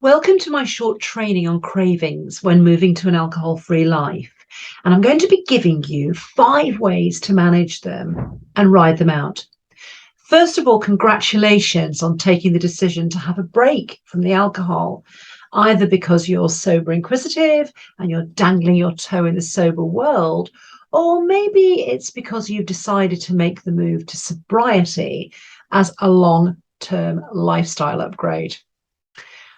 Welcome to my short training on cravings when moving to an alcohol-free life. And I'm going to be giving you 5 ways to manage them and ride them out. First of all, congratulations on taking the decision to have a break from the alcohol, either because you're sober inquisitive and you're dangling your toe in the sober world, or maybe it's because you've decided to make the move to sobriety as a long-term lifestyle upgrade.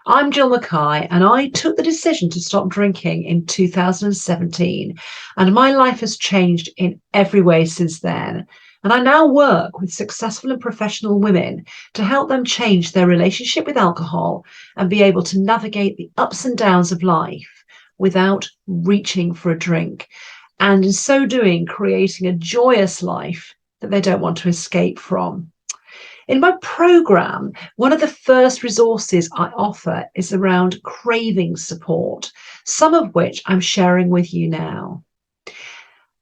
I'm Jill Mackay, and I took the decision to stop drinking in 2017, and my life has changed in every way since then. And I now work with successful and professional women to help them change their relationship with alcohol and be able to navigate the ups and downs of life without reaching for a drink, and in so doing, creating a joyous life that they don't want to escape from. In my program, one of the first resources I offer is around craving support, some of which I'm sharing with you now.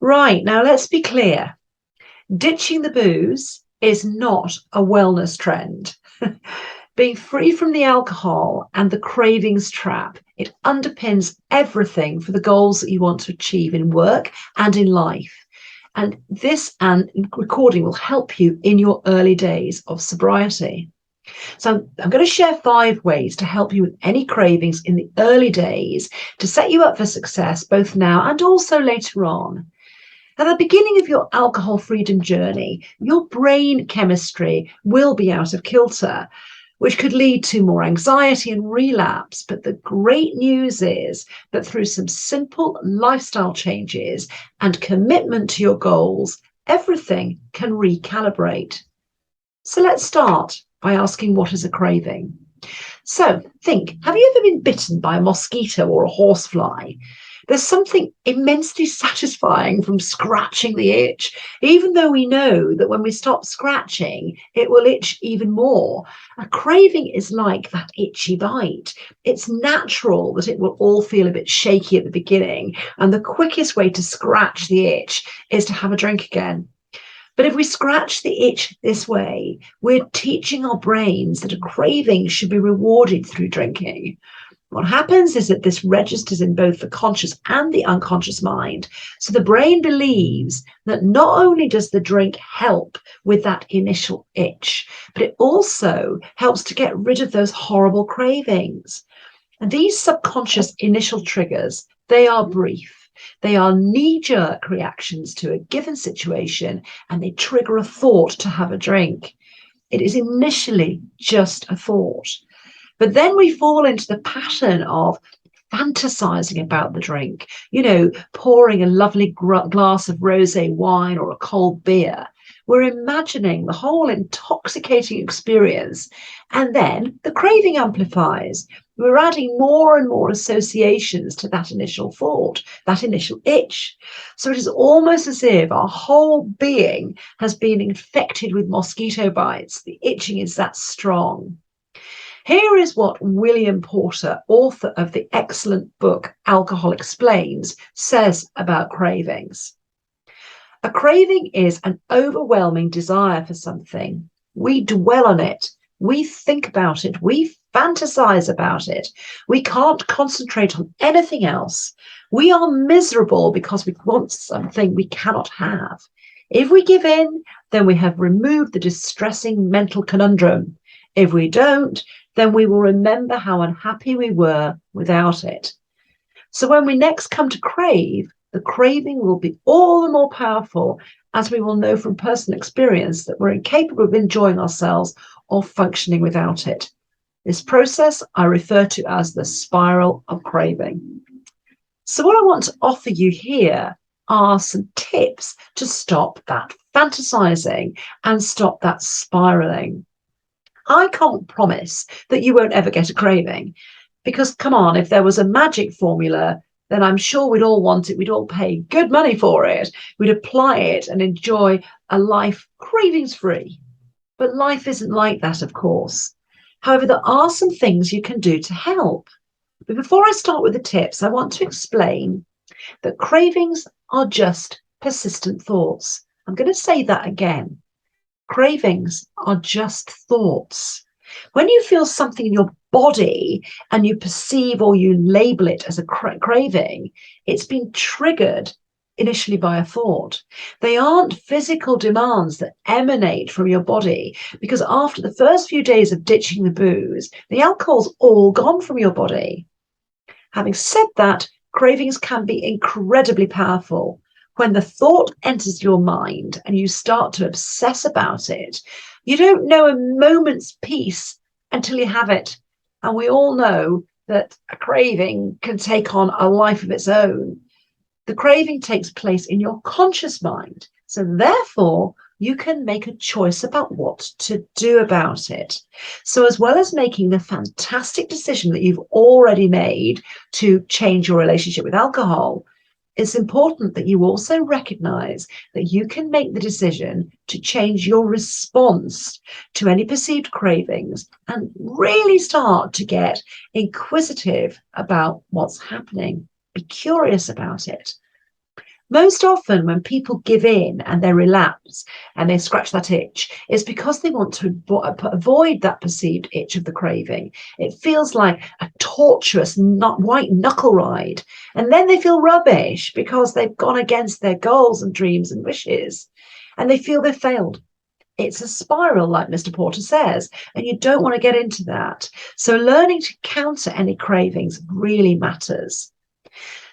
Right, now let's be clear. Ditching the booze is not a wellness trend. Being free from the alcohol and the cravings trap, it underpins everything for the goals that you want to achieve in work and in life. And this and recording will help you in your early days of sobriety. So I'm going to share 5 ways to help you with any cravings in the early days to set you up for success, both now and also later on. At the beginning of your alcohol freedom journey, your brain chemistry will be out of kilter, which could lead to more anxiety and relapse. But the great news is that through some simple lifestyle changes and commitment to your goals, everything can recalibrate. So let's start by asking, what is a craving? So think, have you ever been bitten by a mosquito or a horsefly? There's something immensely satisfying from scratching the itch, even though we know that when we stop scratching, it will itch even more. A craving is like that itchy bite. It's natural that it will all feel a bit shaky at the beginning, and the quickest way to scratch the itch is to have a drink again. But if we scratch the itch this way, we're teaching our brains that a craving should be rewarded through drinking. What happens is that this registers in both the conscious and the unconscious mind. So the brain believes that not only does the drink help with that initial itch, but it also helps to get rid of those horrible cravings. And these subconscious initial triggers, they are brief. They are knee-jerk reactions to a given situation, and they trigger a thought to have a drink. It is initially just a thought. But then we fall into the pattern of fantasizing about the drink, pouring a lovely glass of rosé wine or a cold beer. We're imagining the whole intoxicating experience, and then the craving amplifies. We're adding more and more associations to that initial thought, that initial itch. So it is almost as if our whole being has been infected with mosquito bites. The itching is that strong. Here is what William Porter, author of the excellent book Alcohol Explains, says about cravings. A craving is an overwhelming desire for something. We dwell on it. We think about it. We fantasize about it. We can't concentrate on anything else. We are miserable because we want something we cannot have. If we give in, then we have removed the distressing mental conundrum. If we don't, then we will remember how unhappy we were without it. So when we next come to crave, the craving will be all the more powerful, as we will know from personal experience that we're incapable of enjoying ourselves or functioning without it. This process I refer to as the spiral of craving. So what I want to offer you here are some tips to stop that fantasizing and stop that spiraling. I can't promise that you won't ever get a craving, because come on, if there was a magic formula, then I'm sure we'd all want it. We'd all pay good money for it. We'd apply it and enjoy a life cravings free. But life isn't like that, of course. However, there are some things you can do to help. But before I start with the tips, I want to explain that cravings are just persistent thoughts. I'm going to say that again. Cravings are just thoughts. When you feel something in your body and you perceive or you label it as a craving, it's been triggered initially by a thought. They aren't physical demands that emanate from your body, because after the first few days of ditching the booze, the alcohol's all gone from your body. Having said that, cravings can be incredibly powerful. When the thought enters your mind and you start to obsess about it, you don't know a moment's peace until you have it. And we all know that a craving can take on a life of its own. The craving takes place in your conscious mind. So therefore, you can make a choice about what to do about it. So as well as making the fantastic decision that you've already made to change your relationship with alcohol, it's important that you also recognize that you can make the decision to change your response to any perceived cravings and really start to get inquisitive about what's happening. Be curious about it. Most often when people give in and they relapse and they scratch that itch, it's because they want to avoid that perceived itch of the craving. It feels like a tortuous white knuckle ride. And then they feel rubbish because they've gone against their goals and dreams and wishes. And they feel they've failed. It's a spiral, like Mr. Porter says, and you don't want to get into that. So learning to counter any cravings really matters.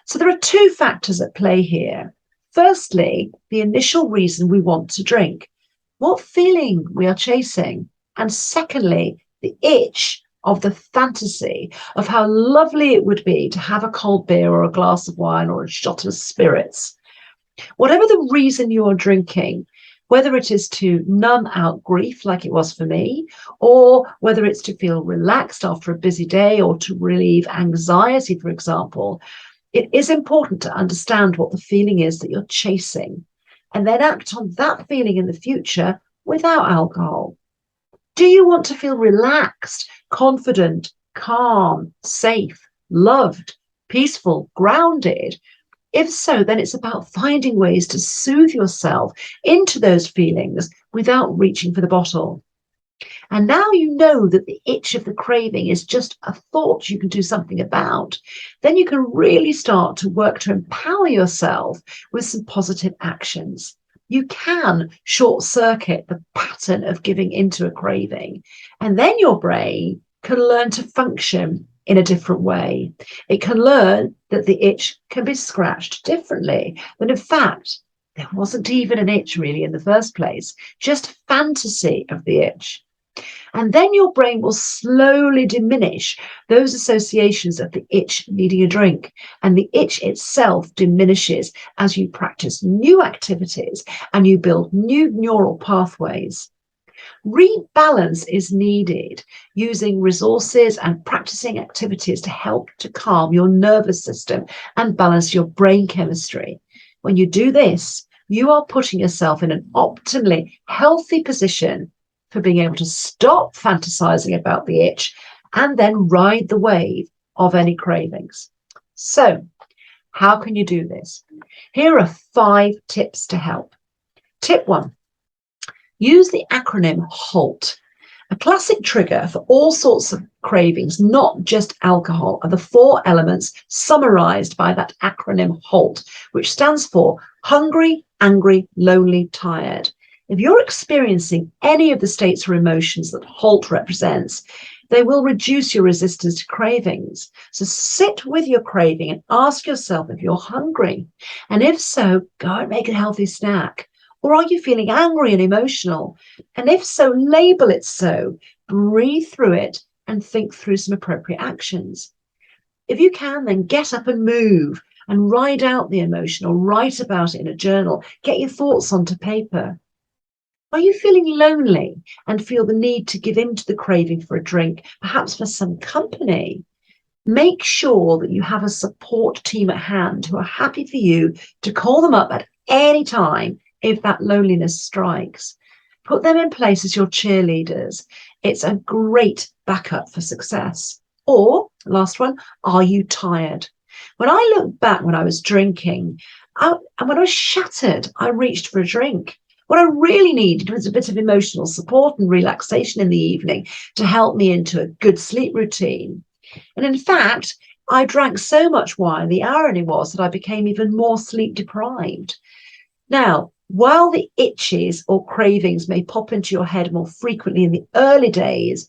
So there are two factors at play here. Firstly, the initial reason we want to drink, what feeling we are chasing. And secondly, the itch of the fantasy of how lovely it would be to have a cold beer or a glass of wine or a shot of spirits. Whatever the reason you are drinking, whether it is to numb out grief like it was for me, or whether it's to feel relaxed after a busy day or to relieve anxiety, for example, it is important to understand what the feeling is that you're chasing and then act on that feeling in the future without alcohol. Do you want to feel relaxed, confident, calm, safe, loved, peaceful, grounded? If so, then it's about finding ways to soothe yourself into those feelings without reaching for the bottle. And now you know that the itch of the craving is just a thought you can do something about. Then you can really start to work to empower yourself with some positive actions. You can short circuit the pattern of giving into a craving, and then your brain can learn to function in a different way. It can learn that the itch can be scratched differently, that in fact, there wasn't even an itch really in the first place, just fantasy of the itch. And then your brain will slowly diminish those associations of the itch needing a drink. And the itch itself diminishes as you practice new activities and you build new neural pathways. Rebalance is needed using resources and practicing activities to help to calm your nervous system and balance your brain chemistry. When you do this, you are putting yourself in an optimally healthy position for being able to stop fantasizing about the itch and then ride the wave of any cravings. So, how can you do this? Here are 5 tips to help. Tip 1, use the acronym HALT. A classic trigger for all sorts of cravings, not just alcohol, are the 4 elements summarized by that acronym HALT, which stands for hungry, angry, lonely, tired. If you're experiencing any of the states or emotions that HALT represents, they will reduce your resistance to cravings. So sit with your craving and ask yourself if you're hungry. And if so, go and make a healthy snack. Or are you feeling angry and emotional? And if so, label it so, breathe through it, and think through some appropriate actions. If you can, then get up and move and ride out the emotion or write about it in a journal. Get your thoughts onto paper. Are you feeling lonely and feel the need to give in to the craving for a drink, perhaps for some company? Make sure that you have a support team at hand who are happy for you to call them up at any time if that loneliness strikes. Put them in place as your cheerleaders. It's a great backup for success. Or, last one, are you tired? When I look back when I was drinking, and when I was shattered, I reached for a drink. What I really needed was a bit of emotional support and relaxation in the evening to help me into a good sleep routine. And in fact, I drank so much wine, the irony was that I became even more sleep deprived. Now, while the itches or cravings may pop into your head more frequently in the early days,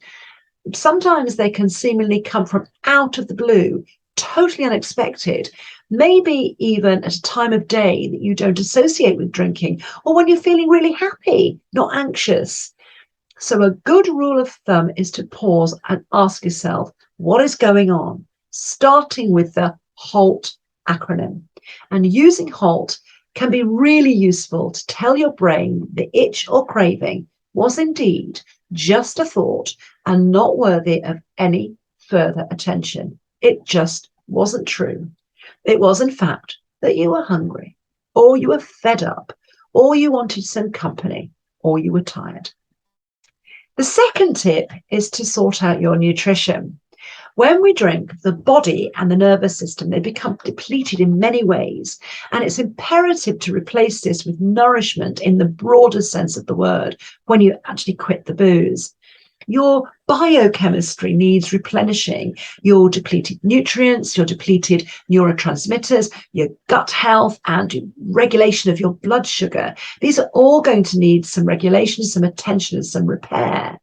sometimes they can seemingly come from out of the blue, totally unexpected, maybe even at a time of day that you don't associate with drinking, or when you're feeling really happy, not anxious. So, a good rule of thumb is to pause and ask yourself, what is going on? Starting with the HALT acronym. And using HALT can be really useful to tell your brain the itch or craving was indeed just a thought and not worthy of any further attention. It just wasn't true. It was, in fact, that you were hungry, or you were fed up, or you wanted some company, or you were tired. The second tip is to sort out your nutrition. When we drink, the body and the nervous system, they become depleted in many ways. And it's imperative to replace this with nourishment in the broader sense of the word when you actually quit the booze. Your biochemistry needs replenishing. Your depleted nutrients, your depleted neurotransmitters, your gut health, and your regulation of your blood sugar. These are all going to need some regulation, some attention, and some repair.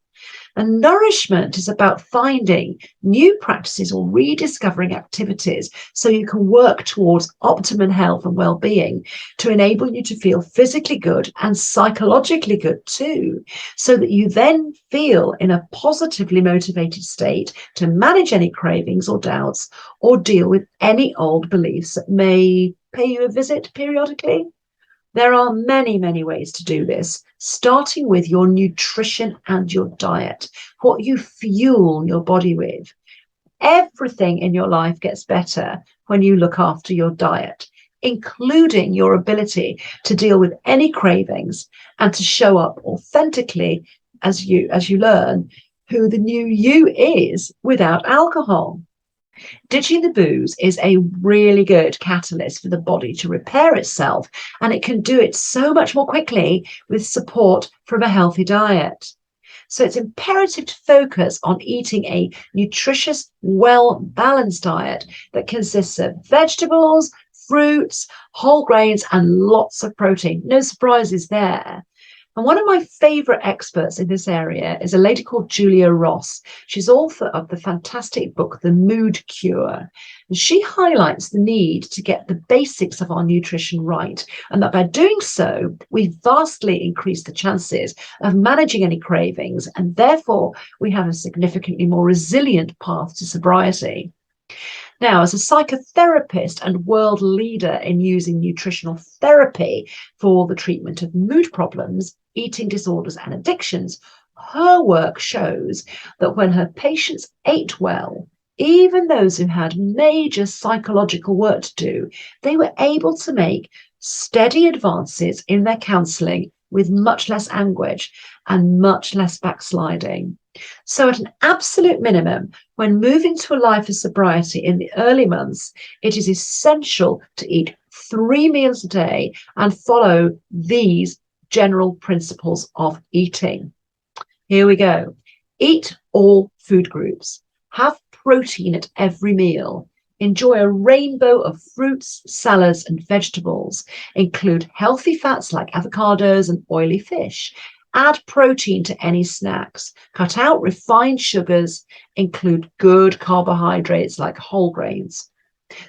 And nourishment is about finding new practices or rediscovering activities so you can work towards optimum health and well-being to enable you to feel physically good and psychologically good too, so that you then feel in a positively motivated state to manage any cravings or doubts or deal with any old beliefs that may pay you a visit periodically. There are many, many ways to do this, starting with your nutrition and your diet, what you fuel your body with. Everything in your life gets better when you look after your diet, including your ability to deal with any cravings and to show up authentically as you learn who the new you is without alcohol. Ditching the booze is a really good catalyst for the body to repair itself, and it can do it so much more quickly with support from a healthy diet. So it's imperative to focus on eating a nutritious, well-balanced diet that consists of vegetables, fruits, whole grains, and lots of protein. No surprises there. And one of my favorite experts in this area is a lady called Julia Ross. She's author of the fantastic book, The Mood Cure. And she highlights the need to get the basics of our nutrition right, and that by doing so, we vastly increase the chances of managing any cravings, and therefore we have a significantly more resilient path to sobriety. Now, as a psychotherapist and world leader in using nutritional therapy for the treatment of mood problems, eating disorders, and addictions, her work shows that when her patients ate well, even those who had major psychological work to do, they were able to make steady advances in their counselling with much less anguish and much less backsliding. So at an absolute minimum, when moving to a life of sobriety in the early months, it is essential to eat 3 meals a day and follow these general principles of eating. Here we go. Eat all food groups. Have protein at every meal. Enjoy a rainbow of fruits, salads, and vegetables. Include healthy fats like avocados and oily fish. Add protein to any snacks. Cut out refined sugars. Include good carbohydrates like whole grains.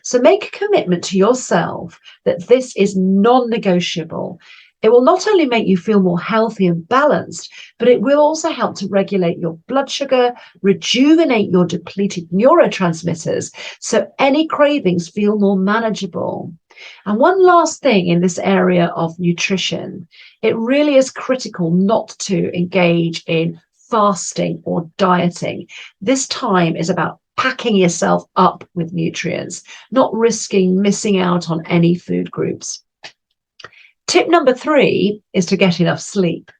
So make a commitment to yourself that this is non-negotiable. It will not only make you feel more healthy and balanced, but it will also help to regulate your blood sugar, rejuvenate your depleted neurotransmitters, so any cravings feel more manageable. And one last thing in this area of nutrition, it really is critical not to engage in fasting or dieting. This time is about packing yourself up with nutrients, not risking missing out on any food groups. Tip number 3 is to get enough sleep.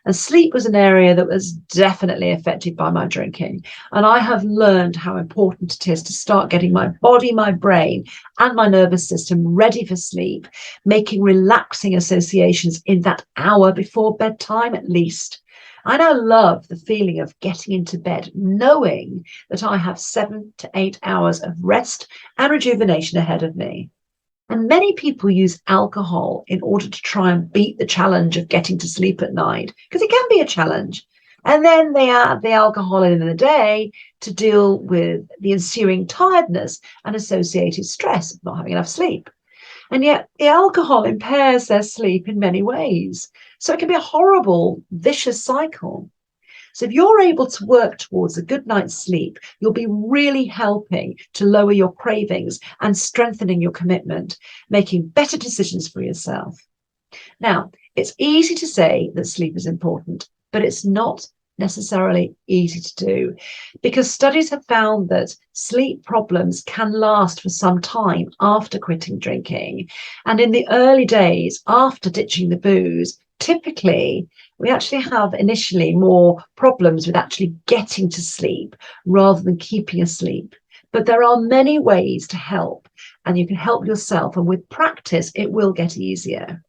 And sleep was an area that was definitely affected by my drinking. And I have learned how important it is to start getting my body, my brain, and my nervous system ready for sleep, making relaxing associations in that hour before bedtime at least. I now love the feeling of getting into bed, knowing that I have 7 to 8 hours of rest and rejuvenation ahead of me. And many people use alcohol in order to try and beat the challenge of getting to sleep at night, because it can be a challenge. And then they add the alcohol in the day to deal with the ensuing tiredness and associated stress of not having enough sleep. And yet the alcohol impairs their sleep in many ways. So it can be a horrible, vicious cycle. So if you're able to work towards a good night's sleep, you'll be really helping to lower your cravings and strengthening your commitment, making better decisions for yourself. Now, it's easy to say that sleep is important, but it's not necessarily easy to do, because studies have found that sleep problems can last for some time after quitting drinking. And in the early days after ditching the booze, typically we actually have initially more problems with actually getting to sleep rather than keeping asleep. But there are many ways to help, and you can help yourself, and with practice it will get easier.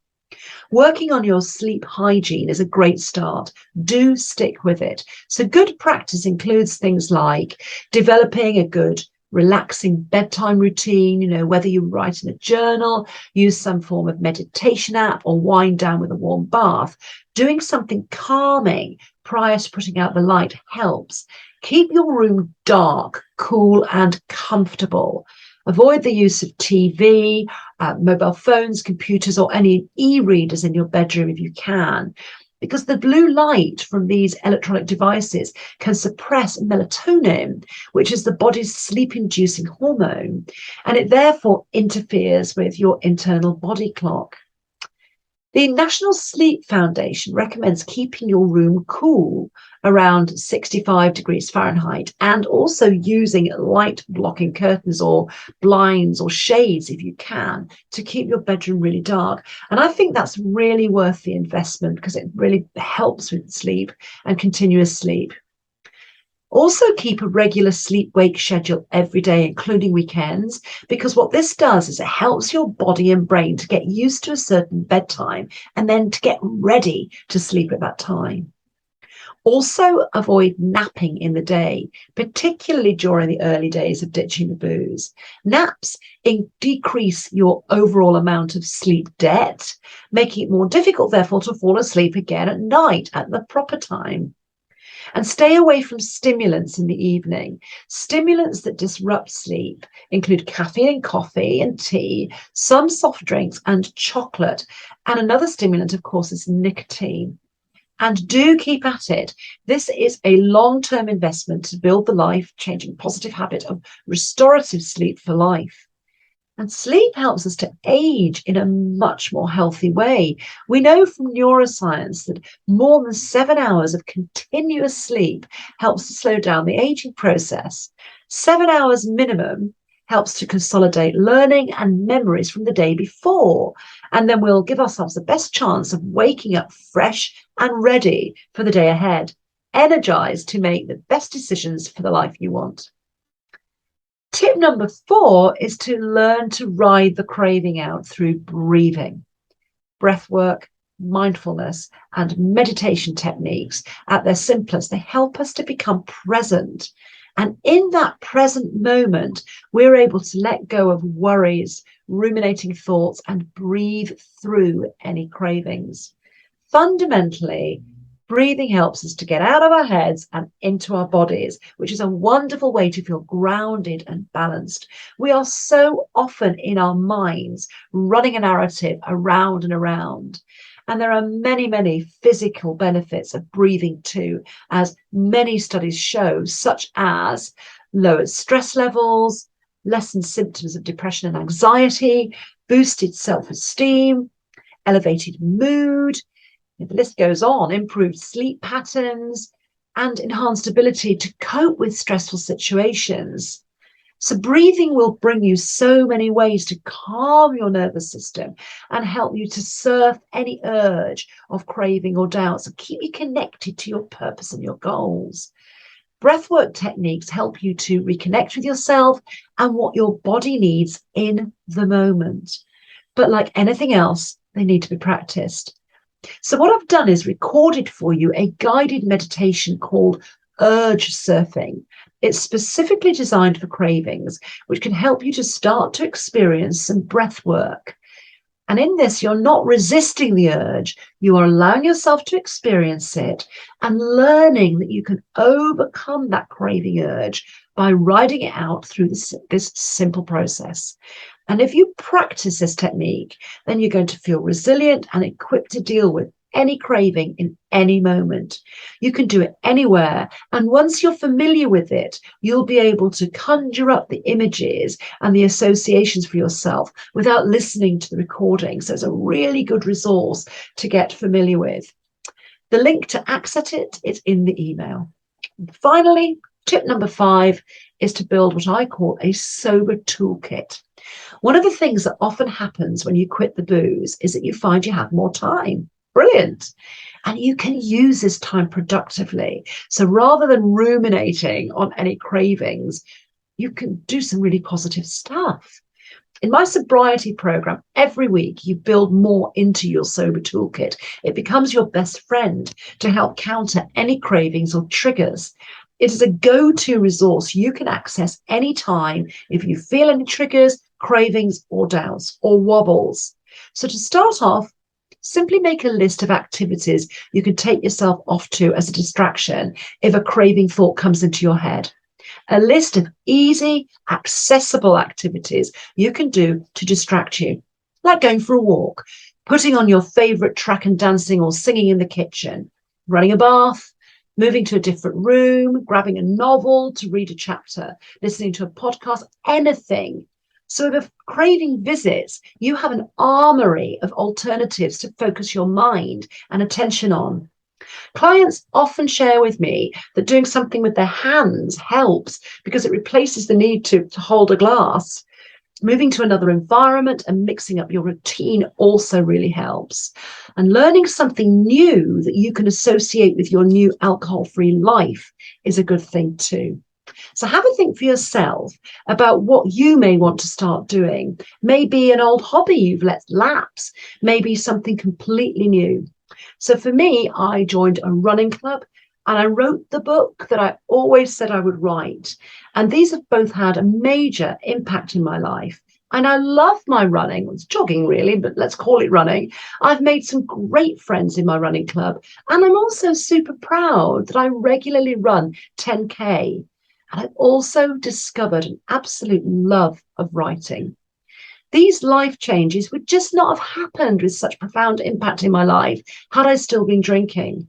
Working on your sleep hygiene is a great start. Do stick with it. So good practice includes things like developing a good relaxing bedtime routine, whether you write in a journal, use some form of meditation app, or wind down with a warm bath. Doing something calming prior to putting out the light helps. Keep your room dark, cool, and comfortable. Avoid the use of TV, mobile phones, computers, or any e-readers in your bedroom if you can, because the blue light from these electronic devices can suppress melatonin, which is the body's sleep-inducing hormone, and it therefore interferes with your internal body clock. The National Sleep Foundation recommends keeping your room cool around 65 degrees Fahrenheit, and also using light blocking curtains or blinds or shades if you can to keep your bedroom really dark. And I think that's really worth the investment, because it really helps with sleep and continuous sleep. Also keep a regular sleep-wake schedule every day, including weekends, because what this does is it helps your body and brain to get used to a certain bedtime and then to get ready to sleep at that time. Also avoid napping in the day, particularly during the early days of ditching the booze. Naps decrease your overall amount of sleep debt, making it more difficult, therefore, to fall asleep again at night at the proper time. And stay away from stimulants in the evening. Stimulants that disrupt sleep include caffeine in coffee and tea, some soft drinks, and chocolate. And another stimulant, of course, is nicotine. And do keep at it. This is a long-term investment to build the life-changing positive habit of restorative sleep for life. And sleep helps us to age in a much more healthy way. We know from neuroscience that more than 7 hours of continuous sleep helps to slow down the aging process. 7 hours minimum helps to consolidate learning and memories from the day before. And then we'll give ourselves the best chance of waking up fresh and ready for the day ahead, energized to make the best decisions for the life you want. Tip number 4 is to learn to ride the craving out through breathing. Breath work, mindfulness, and meditation techniques, at their simplest, they help us to become present. And in that present moment, we're able to let go of worries, ruminating thoughts, and breathe through any cravings. Fundamentally, breathing helps us to get out of our heads and into our bodies, which is a wonderful way to feel grounded and balanced. We are so often in our minds, running a narrative around and around. And there are many, many physical benefits of breathing too, as many studies show, such as lowered stress levels, lessened symptoms of depression and anxiety, boosted self-esteem, elevated mood. The list goes on, improved sleep patterns, and enhanced ability to cope with stressful situations. So breathing will bring you so many ways to calm your nervous system and help you to surf any urge of craving or doubt. So keep you connected to your purpose and your goals. Breathwork techniques help you to reconnect with yourself and what your body needs in the moment. But like anything else, they need to be practiced. So what I've done is recorded for you a guided meditation called urge surfing. It's specifically designed for cravings, which can help you to start to experience some breath work. And in this, you're not resisting the urge. You are allowing yourself to experience it and learning that you can overcome that craving urge by riding it out through this simple process. And if you practice this technique, then you're going to feel resilient and equipped to deal with any craving in any moment. You can do it anywhere. And once you're familiar with it, you'll be able to conjure up the images and the associations for yourself without listening to the recording. So it's a really good resource to get familiar with. The link to access it is in the email. And finally, tip number 5 is to build what I call a sober toolkit. One of the things that often happens when you quit the booze is that you find you have more time. Brilliant. And you can use this time productively. So rather than ruminating on any cravings, you can do some really positive stuff. In my sobriety program, every week you build more into your sober toolkit. It becomes your best friend to help counter any cravings or triggers. It is a go-to resource you can access anytime if you feel any triggers, cravings, or doubts, or wobbles. So to start off, simply make a list of activities you can take yourself off to as a distraction if a craving thought comes into your head. A list of easy, accessible activities you can do to distract you, like going for a walk, putting on your favorite track and dancing or singing in the kitchen, running a bath, moving to a different room, grabbing a novel to read a chapter, listening to a podcast, anything. So if a craving visits, you have an armory of alternatives to focus your mind and attention on. Clients often share with me that doing something with their hands helps because it replaces the need to hold a glass. Moving to another environment and mixing up your routine also really helps. And learning something new that you can associate with your new alcohol-free life is a good thing too. So have a think for yourself about what you may want to start doing. Maybe an old hobby you've let lapse, maybe something completely new. So for me, I joined a running club and I wrote the book that I always said I would write. And these have both had a major impact in my life. And I love my running. It's jogging really, but let's call it running. I've made some great friends in my running club. And I'm also super proud that I regularly run 10K. And I've also discovered an absolute love of writing. These life changes would just not have happened with such profound impact in my life had I still been drinking.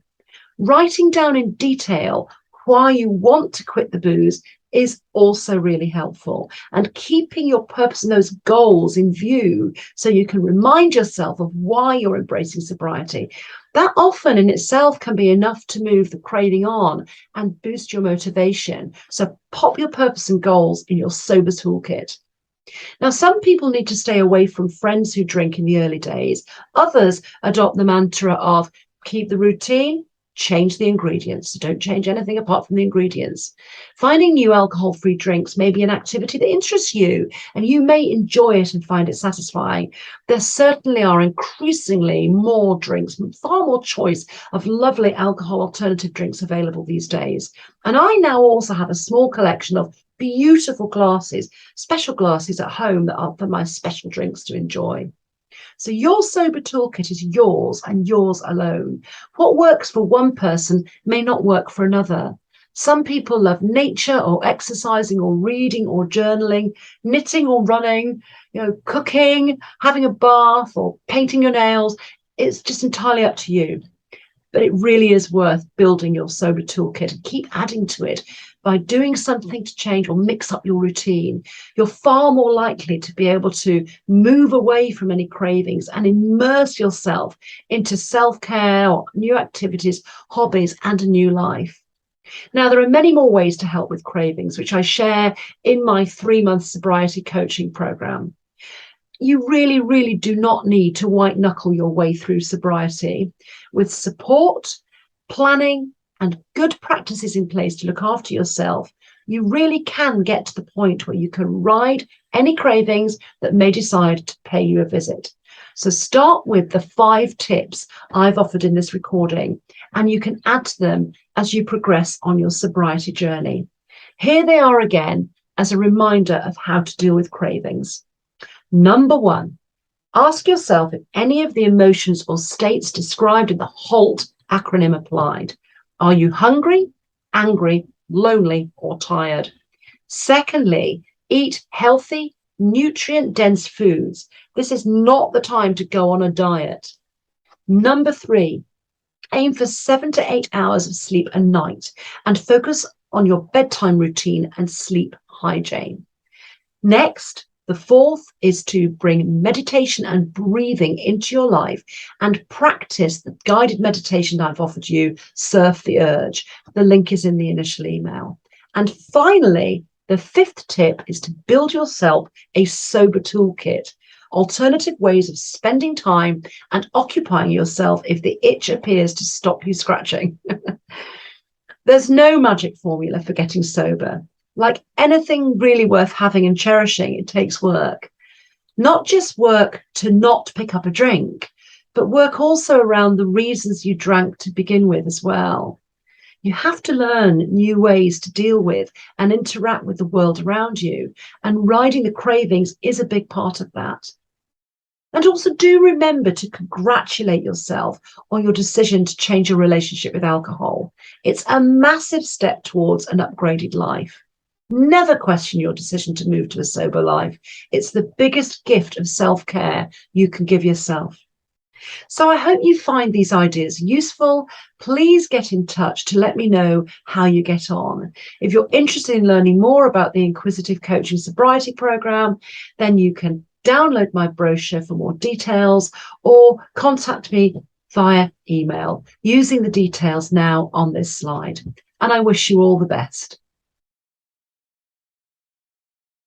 Writing down in detail why you want to quit the booze is also really helpful, and keeping your purpose and those goals in view so you can remind yourself of why you're embracing sobriety. That often in itself can be enough to move the craving on and boost your motivation. So pop your purpose and goals in your sober toolkit. Now, some people need to stay away from friends who drink in the early days. Others adopt the mantra of keep the routine, change the ingredients. So don't change anything apart from the ingredients. Finding new alcohol-free drinks may be an activity that interests you, and you may enjoy it and find it satisfying. There certainly are increasingly more drinks, far more choice of lovely alcohol alternative drinks available these days. And I now also have a small collection of beautiful glasses, special glasses at home that are for my special drinks to enjoy. So your sober toolkit is yours and yours alone. What works for one person may not work for another. Some people love nature or exercising or reading or journaling, knitting or running, cooking, having a bath or painting your nails. It's just entirely up to you. But it really is worth building your sober toolkit and keep adding to it. By doing something to change or mix up your routine, you're far more likely to be able to move away from any cravings and immerse yourself into self-care or new activities, hobbies, and a new life. Now, there are many more ways to help with cravings, which I share in my 3-month sobriety coaching program. You really, really do not need to white knuckle your way through sobriety. With support, planning, and good practices in place to look after yourself, you really can get to the point where you can ride any cravings that may decide to pay you a visit. So start with the 5 tips I've offered in this recording, and you can add to them as you progress on your sobriety journey. Here they are again as a reminder of how to deal with cravings. Number 1, ask yourself if any of the emotions or states described in the HALT acronym applied. Are you hungry, angry, lonely, or tired? Secondly, eat healthy, nutrient-dense foods. This is not the time to go on a diet. Number 3, aim for 7 to 8 hours of sleep a night and focus on your bedtime routine and sleep hygiene. Next, the 4th is to bring meditation and breathing into your life and practice the guided meditation I've offered you, Surf the Urge. The link is in the initial email. And finally, the 5th tip is to build yourself a sober toolkit, alternative ways of spending time and occupying yourself if the itch appears to stop you scratching. There's no magic formula for getting sober. Like anything really worth having and cherishing, it takes work. Not just work to not pick up a drink, but work also around the reasons you drank to begin with as well. You have to learn new ways to deal with and interact with the world around you, and riding the cravings is a big part of that. And also do remember to congratulate yourself on your decision to change your relationship with alcohol. It's a massive step towards an upgraded life. Never question your decision to move to a sober life. It's the biggest gift of self-care you can give yourself. So I hope you find these ideas useful. Please get in touch to let me know how you get on. If you're interested in learning more about the Inquisitive Coaching Sobriety Program, then you can download my brochure for more details or contact me via email using the details now on this slide. And I wish you all the best.